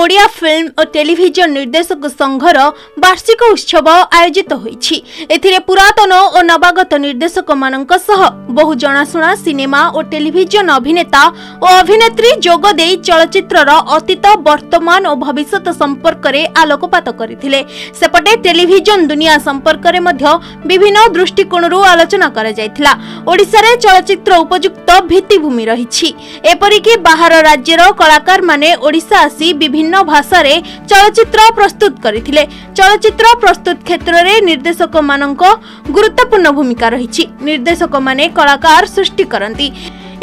Odia film और television निर्देशक संघर वार्षिक उत्सव आयोजित होईछि। एथिरे पुरातन और नवागत निर्देशक मानक सह बहु जनाशुना सिनेमा और टेलीविजन अभिनेता और अभिनेत्री जोग देई चलचित्रर अतीत वर्तमान और भविष्यत संपर्क रे आलोकपात करथिले। सेपटे टेलीविजन दुनिया संपर्क रे मध्य विभिन्न दृष्टिकोणरू आलोचना करा जायथिला। ओडिसा रे चलचित्र उपयुक्त भित्तिभूमि रहिछि। एपरिकि बाहर राज्यर कलाकार माने ओडिसा आसी विभिन्न भाषा रे चलचित्र प्रस्तुत करथिले। चलचित्र प्रस्तुत क्षेत्र रे निर्देशक मानक गुरुत्वपूर्ण भूमिका रहिछि। निर्देशक माने कलाकार सृष्टि करंती।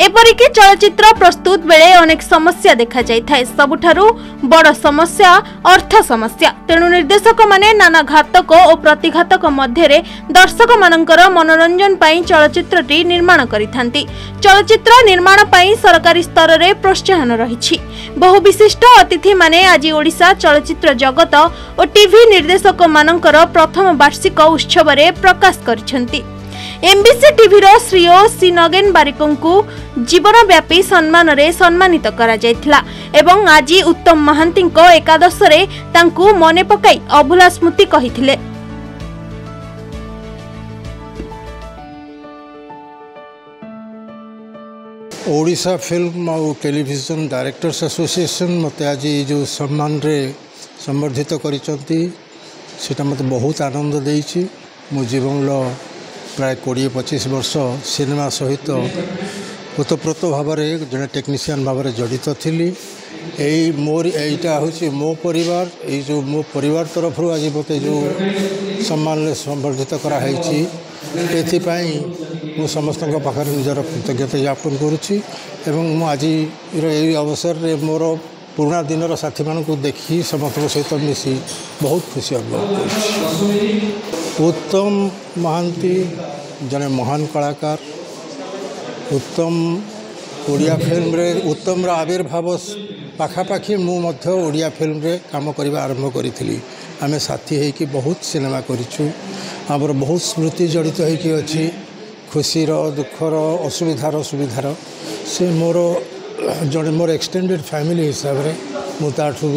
एपरिकि चलचित्र प्रस्तुत बेले अनेक समस्या देखा जाय थाए। सबुठारु बड़ समस्या अर्थ समस्या। तेणु निर्देशक माने नाना घातक और प्रतिघातक मध्य दर्शक मानकर मनोरंजन पाई चलचित्रटी निर्माण करिथांती। चलचित्र निर्माण पाई सरकारी स्तर रे प्रोत्साहन रहिछि। बहु विशिष्ट अतिथि माने आज ओडिशा चलचित्र जगत और टीवी निर्देशक मानकर प्रथम वार्षिक उत्सव रे प्रकाश करिसेंती। एमबीसी टीवी रो श्रीओ सी नगेन बारिकों को जीवनव्यापी सम्मान रे सम्मानित करा जायथिला एवं आज उत्तम महांती को एकादश रे तांकु मने पकाई अभुला स्मृति कहिथिले। ओडिशा फिल्म और टेलीविजन डायरेक्टर्स एसोसिएशन मते आज जो सम्मान रे संबर्धित करिसंती सेटा मते बहुत आनंद देइछि। मो जीवन लो प्राय 20-25 वर्ष सिनेमा सहित ओतप्रोत भाव में जड़े टेक्नीशियन भाव में जड़ित थी। मोर यहीटा हूँ मो परिवार जो मो परिवार तरफ आज मत जो सम्मान संबर्धित कराई मु समस्त पाखे निजर कृतज्ञता ज्ञापन करुँची। आज यही अवसर में मोर पुराना दिन साथी मान को देखी समस्त सहित मिसी बहुत खुशी अनुभव कर। उत्तम महांती जने महान कलाकार। उत्तम ओडिया फिल्म रे उत्तम आविर्भाव पाखापाखि मु ओडिया फिल्म रे काम करवा आरंभ करी। आमे साथी है कि बहुत सिनेमा करिछु। आमर बहुत स्मृति जड़ित होइकी अछि। खुशीर दुखर असुविधार सुविधार से मोर जड़े मोर एक्सटेंडेड फैमिली हिसाब रे मुताठू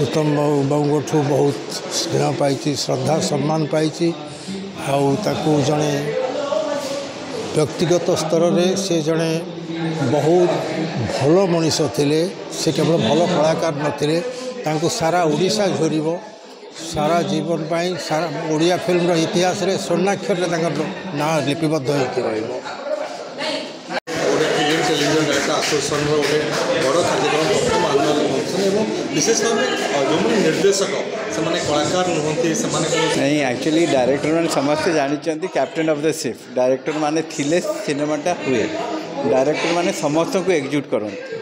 उत्तम बाबूठू बहुत स्नेह पाई, श्रद्धा सम्मान पाई। आउ जड़े व्यक्तिगत स्तर में से जड़े बहुत भल मनीष थिले। से केवल भल कलाकार नथिले, तांको सारा ओडिशा झोरिबो सारा जीवन पाई सारा ओडिया फिल्म रो इतिहास रे स्वर्णाक्षर रे तांकर ना लिपिबद्ध होइके रहिबो। एसोसिएशन गोटे बड़ कार्यक्रम प्रथम आनुआल फंक्शन एवं विशेष भाव जो निर्देशक से कलाकार नुहति से नहीं एक्चुअली डायरेक्टर मैंने समस्ते जानते captain of the ship director माने थिले सिनेमाटा हुए। डायरेक्टर माने समस्त को एक्जिक्यूट करते।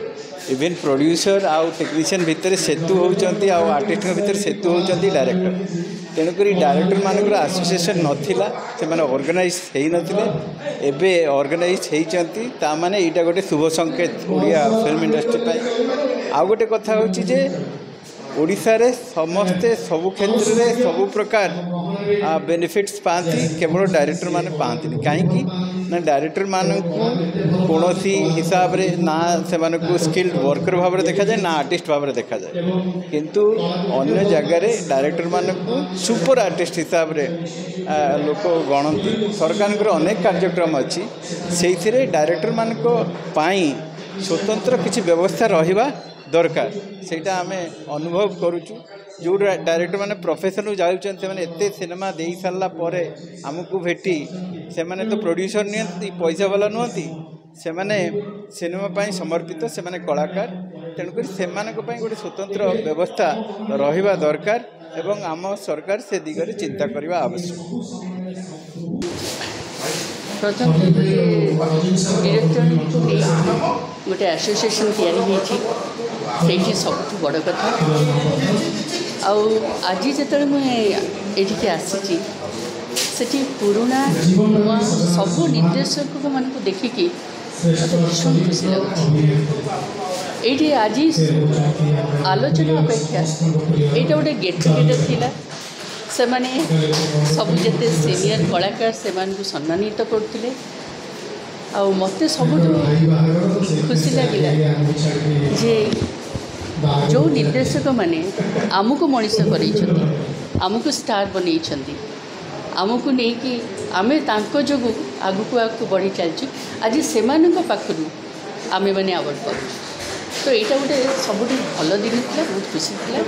इवेन प्रोड्यूसर आउ टेक्नीशियन भितर सेतु होउचंती आउ आर्टिस्ट भितर सेतु होउचंती डायरेक्टर। तेणुक डायरेक्टर मानकर एसोसिएशन नथिला, से माने ऑर्गेनाइज हेई नथिले, एबे ऑर्गेनाइज हेइचंती। ता माने एटा गोटे शुभ संकेत ओडिया फिल्म इंडस्ट्री पाई। आउ गोटे कथा होची जे ओडिशा रे समस्ते सबु क्षेत्र रे सबु प्रकार बेनिफिट्स पाती, केवल डायरेक्टर माने पाती कहीं ना डायरेक्टर मानक कौनसी हिसाब रे ना से मानक स्किल्ड वर्कर भाव में देखा जाए ना आर्टिस्ट भाव में देखा जाए। किंतु अन्य जगह डायरेक्टर मानक सुपर आर्टिस्ट हिसाब रे लोक गणती। सरकार अनेक कार्यक्रम अच्छी से डायरेक्टर मानक पाई स्वतंत्र किसी व्यवस्था रहिबा दरकार। सेटा आमे अनुभव करूचु। जो डायरेक्टर माने प्रोफेशन जाउछन से माने एते सिनेमा देई सारला परे हमकु भेटी से माने तो प्रोड्यूसर नियंती पैसा वाला नुहती, से माने सिनेमा पाई समर्पित, से माने कलाकार। तेणुक से गोटे स्वतंत्र व्यवस्था रहिबा दरकार एवं आम सरकार से दिगरे चिंता करबा आवश्यक। प्रथम डायरेक्टर गोटे एसोसिएशन या सब बड़ कथा। आज जो मुझे आसी पुराना नुआ सब निर्देशक मान देखिकी भीषण खुशी लगुच। ये आज आलोचना अपेक्षा यहाँ गोटे गेट टुगेदर थिला। से माने सब जिते सीनियर कलाकार से सम्मानित करते। मत सब खुशी लगे जे जो निर्देशक मैंने आमको मनीष कर आमको स्टार बनई आमको नहीं कि आमे तांको जो आगु आगु बढ़ी चलची आज से पाखु आम मैंने अवार्ड पाऊ तो यहाँ गोटे सब भल दिन था बहुत खुशी था।